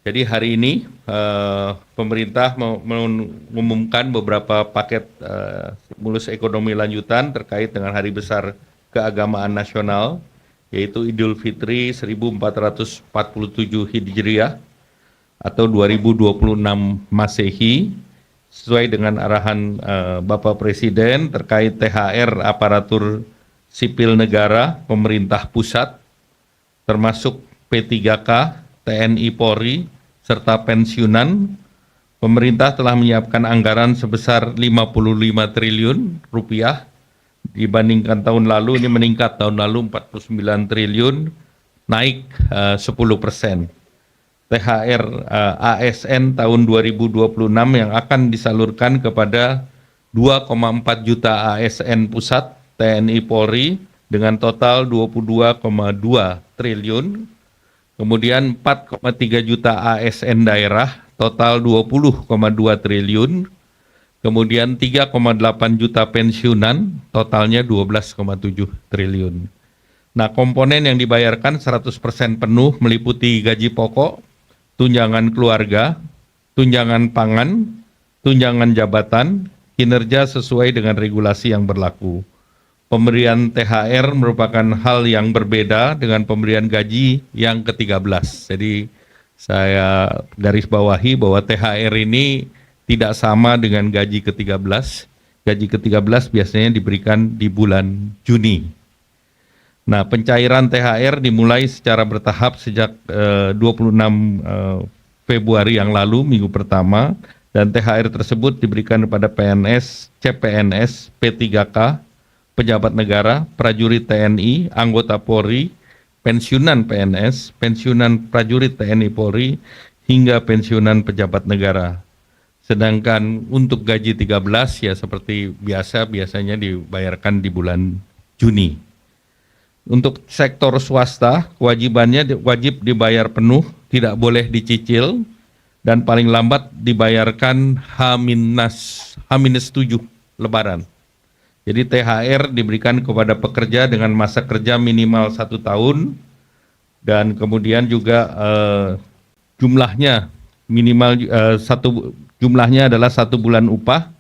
Jadi hari ini pemerintah mengumumkan beberapa paket stimulus ekonomi lanjutan terkait dengan hari besar keagamaan nasional, yaitu Idul Fitri 1447 Hijriah atau 2026 Masehi, sesuai dengan arahan Bapak Presiden terkait THR aparatur sipil negara pemerintah pusat, termasuk P3K, TNI Polri, serta pensiunan. Pemerintah telah menyiapkan anggaran sebesar 55 triliun rupiah, dibandingkan tahun lalu ini meningkat, tahun lalu 49 triliun, naik 10%. THR ASN tahun 2026 yang akan disalurkan kepada 2,4 juta ASN pusat TNI Polri dengan total 22,2 triliun. Kemudian 4,3 juta ASN daerah, total 20,2 triliun. Kemudian 3,8 juta pensiunan, totalnya 12,7 triliun. Nah, komponen yang dibayarkan 100% penuh meliputi gaji pokok, tunjangan keluarga, tunjangan pangan, tunjangan jabatan, kinerja sesuai dengan regulasi yang berlaku. Pemberian THR merupakan hal yang berbeda dengan pemberian gaji yang ke-13. Jadi saya garis bawahi bahwa THR ini tidak sama dengan gaji ke-13. Gaji ke-13 biasanya diberikan di bulan Juni. Nah, pencairan THR dimulai secara bertahap sejak 26 Februari yang lalu, minggu pertama, dan THR tersebut diberikan kepada PNS, CPNS, P3K, pejabat negara, prajurit TNI, anggota Polri, pensiunan PNS, pensiunan prajurit TNI Polri, hingga pensiunan pejabat negara. Sedangkan untuk gaji 13 ya seperti biasanya dibayarkan di bulan Juni. Untuk sektor swasta, kewajibannya wajib dibayar penuh, tidak boleh dicicil, dan paling lambat dibayarkan H-7 Lebaran. Jadi THR diberikan kepada pekerja dengan masa kerja minimal 1 tahun, dan kemudian juga jumlahnya minimal jumlahnya adalah 1 bulan upah,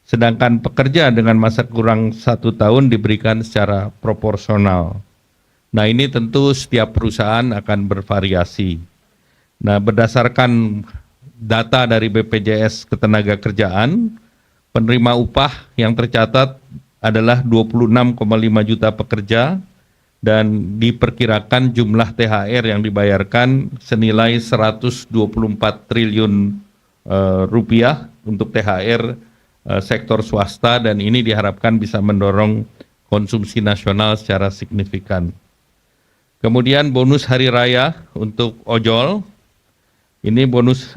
sedangkan pekerja dengan masa kurang 1 tahun diberikan secara proporsional. Nah, ini tentu setiap perusahaan akan bervariasi. Nah, berdasarkan data dari BPJS Ketenagakerjaan, penerima upah yang tercatat adalah 26,5 juta pekerja, dan diperkirakan jumlah THR yang dibayarkan senilai 124 triliun rupiah untuk THR sektor swasta, dan ini diharapkan bisa mendorong konsumsi nasional secara signifikan. Kemudian bonus hari raya untuk ojol, ini bonus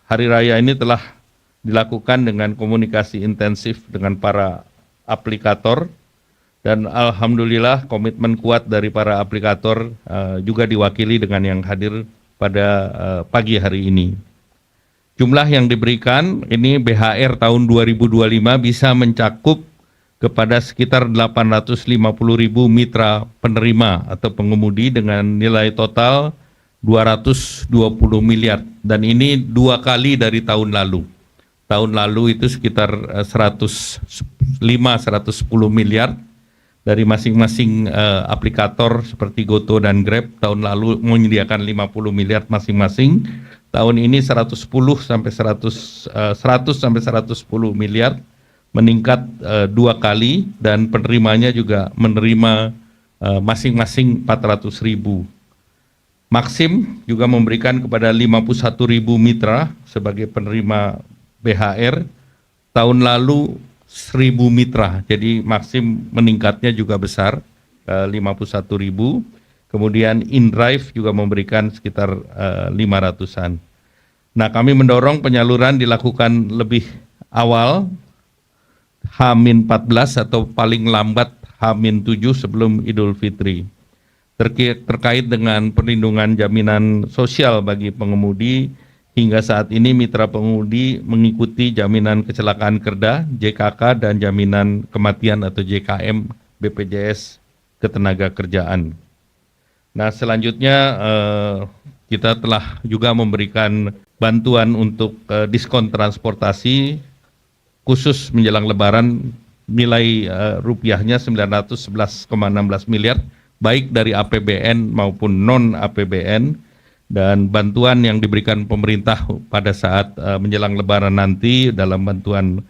hari raya ini telah dilakukan dengan komunikasi intensif dengan para aplikator, dan alhamdulillah komitmen kuat dari para aplikator juga diwakili dengan yang hadir pada pagi hari ini. Jumlah yang diberikan ini BHR tahun 2025 bisa mencakup kepada sekitar 850.000 mitra penerima atau pengemudi dengan nilai total 220 miliar, dan ini 2 kali dari tahun lalu. Tahun lalu itu sekitar 110 miliar dari masing-masing aplikator seperti Goto dan Grab. Tahun lalu menyediakan 50 miliar masing-masing. Tahun ini 100 sampai 110 miliar, meningkat 2 kali, dan penerimanya juga menerima masing-masing 400.000. Maxim juga memberikan kepada 51.000 mitra sebagai penerima BHR. Tahun lalu 1.000 mitra, jadi Maxim meningkatnya juga besar, 51.000. Kemudian InDrive juga memberikan sekitar 500-an. Nah, kami mendorong penyaluran dilakukan lebih awal, H-14 atau paling lambat H-7 sebelum Idul Fitri. Terkait dengan perlindungan jaminan sosial bagi pengemudi, hingga saat ini mitra pengemudi mengikuti jaminan kecelakaan kerja JKK dan jaminan kematian atau JKM BPJS Ketenagakerjaan. Nah, selanjutnya kita telah juga memberikan bantuan untuk diskon transportasi khusus menjelang Lebaran, nilai rupiahnya 911,16 miliar, baik dari APBN maupun non APBN, dan bantuan yang diberikan pemerintah pada saat menjelang Lebaran nanti dalam bantuan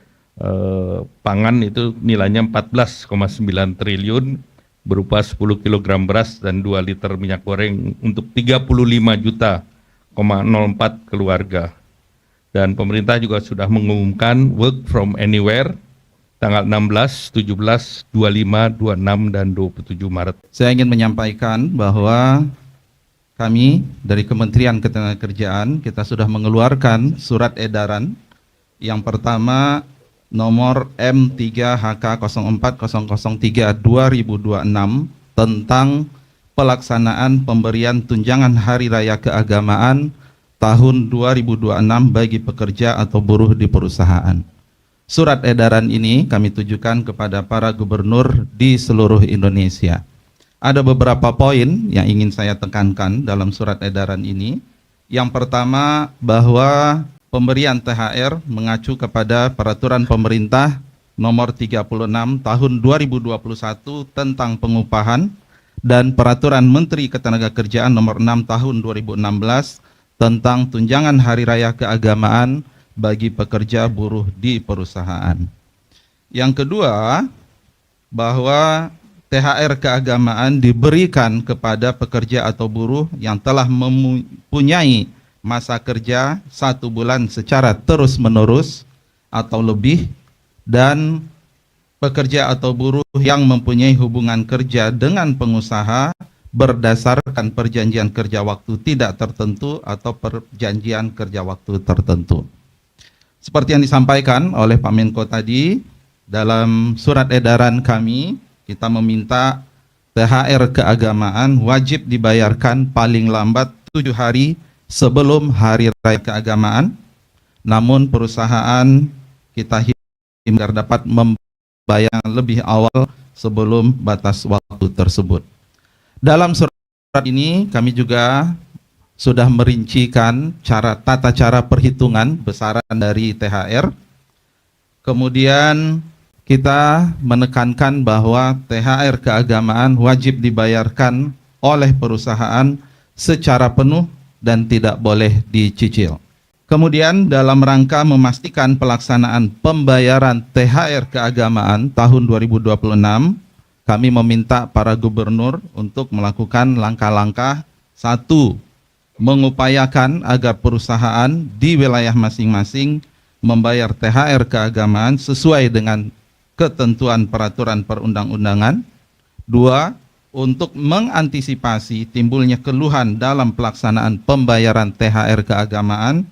pangan itu nilainya 14,9 triliun berupa 10 kg beras dan 2 liter minyak goreng untuk 35,04 juta keluarga. Dan pemerintah juga sudah mengumumkan work from anywhere tanggal 16, 17, 25, 26, dan 27 Maret. Saya ingin menyampaikan bahwa kami dari Kementerian Ketenagakerjaan kita sudah mengeluarkan surat edaran yang pertama nomor M3HK040003/2026 tentang pelaksanaan pemberian tunjangan hari raya keagamaan tahun 2026 bagi pekerja atau buruh di perusahaan. Surat edaran ini kami tujukan kepada para gubernur di seluruh Indonesia. Ada beberapa poin yang ingin saya tekankan dalam surat edaran ini. Yang pertama, bahwa pemberian THR mengacu kepada peraturan pemerintah nomor 36 tahun 2021 tentang pengupahan dan peraturan Menteri Ketenagakerjaan nomor 6 tahun 2016 tentang tunjangan hari raya keagamaan bagi pekerja buruh di perusahaan. Yang kedua, bahwa THR keagamaan diberikan kepada pekerja atau buruh yang telah mempunyai masa kerja 1 bulan secara terus-menerus atau lebih, dan pekerja atau buruh yang mempunyai hubungan kerja dengan pengusaha berdasarkan perjanjian kerja waktu tidak tertentu atau perjanjian kerja waktu tertentu. Seperti yang disampaikan oleh Pak Menko tadi, dalam surat edaran kami, kita meminta THR keagamaan wajib dibayarkan paling lambat 7 hari sebelum hari raya keagamaan. Namun perusahaan kita agar dapat membayar lebih awal sebelum batas waktu tersebut. Dalam surat ini kami juga sudah merincikan tata cara perhitungan besaran dari THR. Kemudian kita menekankan bahwa THR keagamaan wajib dibayarkan oleh perusahaan secara penuh dan tidak boleh dicicil. Kemudian dalam rangka memastikan pelaksanaan pembayaran THR keagamaan tahun 2026, kami meminta para gubernur untuk melakukan langkah-langkah. 1. Mengupayakan agar perusahaan di wilayah masing-masing membayar THR keagamaan sesuai dengan ketentuan peraturan perundang-undangan. 2. Untuk mengantisipasi timbulnya keluhan dalam pelaksanaan pembayaran THR keagamaan,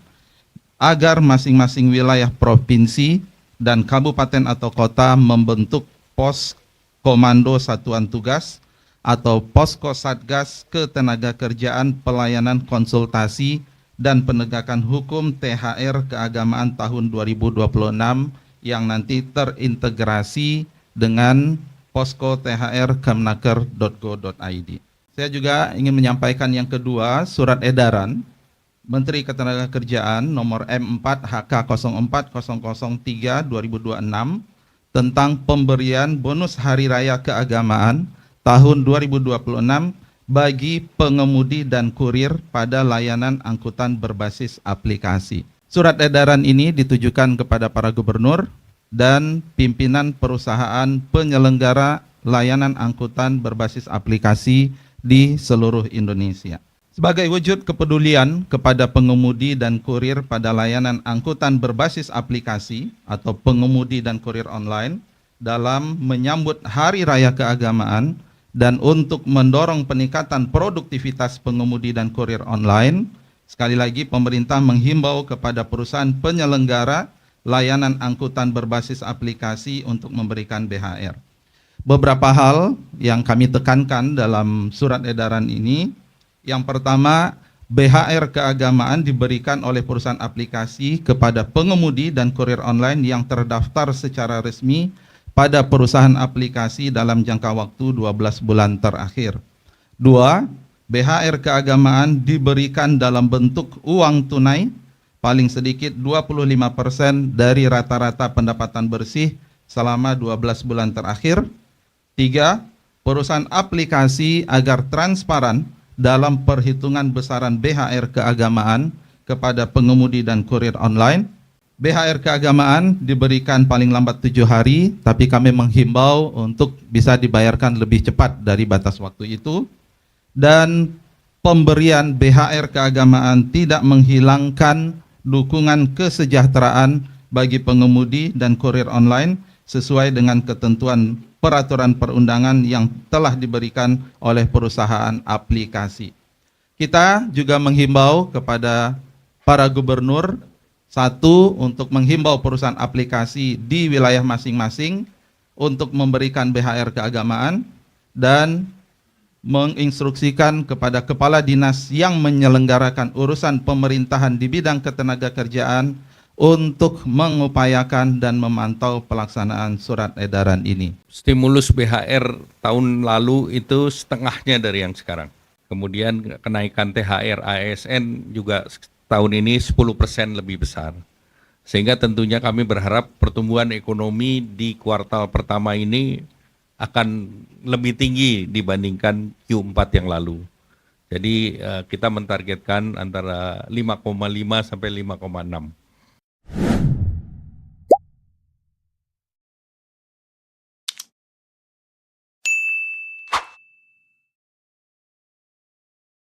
agar masing-masing wilayah provinsi dan kabupaten atau kota membentuk pos komando satuan tugas atau posko satgas ketenagakerjaan pelayanan konsultasi dan penegakan hukum THR keagamaan tahun 2026 yang nanti terintegrasi dengan posko THR kemnaker.go.id. Saya juga ingin menyampaikan yang kedua, surat edaran Menteri Ketenagakerjaan nomor M4HK040003/2026 tentang pemberian bonus hari raya keagamaan tahun 2026 bagi pengemudi dan kurir pada layanan angkutan berbasis aplikasi. Surat edaran ini ditujukan kepada para gubernur dan pimpinan perusahaan penyelenggara layanan angkutan berbasis aplikasi di seluruh Indonesia. Sebagai wujud kepedulian kepada pengemudi dan kurir pada layanan angkutan berbasis aplikasi atau pengemudi dan kurir online dalam menyambut Hari Raya Keagamaan dan untuk mendorong peningkatan produktivitas pengemudi dan kurir online, sekali lagi pemerintah menghimbau kepada perusahaan penyelenggara layanan angkutan berbasis aplikasi untuk memberikan BHR. Beberapa hal yang kami tekankan dalam surat edaran ini. Yang pertama, BHR keagamaan diberikan oleh perusahaan aplikasi kepada pengemudi dan kurir online yang terdaftar secara resmi pada perusahaan aplikasi dalam jangka waktu 12 bulan terakhir. 2. BHR keagamaan diberikan dalam bentuk uang tunai paling sedikit 25% dari rata-rata pendapatan bersih selama 12 bulan terakhir. 3. Perusahaan aplikasi agar transparan dalam perhitungan besaran BHR keagamaan kepada pengemudi dan kurir online. BHR keagamaan diberikan paling lambat 7 hari, tapi kami menghimbau untuk bisa dibayarkan lebih cepat dari batas waktu itu. Dan pemberian BHR keagamaan tidak menghilangkan dukungan kesejahteraan bagi pengemudi dan kurir online sesuai dengan ketentuan peraturan perundangan yang telah diberikan oleh perusahaan aplikasi. Kita juga menghimbau kepada para gubernur, satu, untuk menghimbau perusahaan aplikasi di wilayah masing-masing untuk memberikan BHR keagamaan, dan menginstruksikan kepada kepala dinas yang menyelenggarakan urusan pemerintahan di bidang ketenagakerjaan untuk mengupayakan dan memantau pelaksanaan surat edaran ini. Stimulus BHR tahun lalu itu setengahnya dari yang sekarang. Kemudian kenaikan THR ASN juga tahun ini 10% lebih besar. Sehingga tentunya kami berharap pertumbuhan ekonomi di kuartal pertama ini akan lebih tinggi dibandingkan Q4 yang lalu. Jadi kita mentargetkan antara 5,5 sampai 5,6.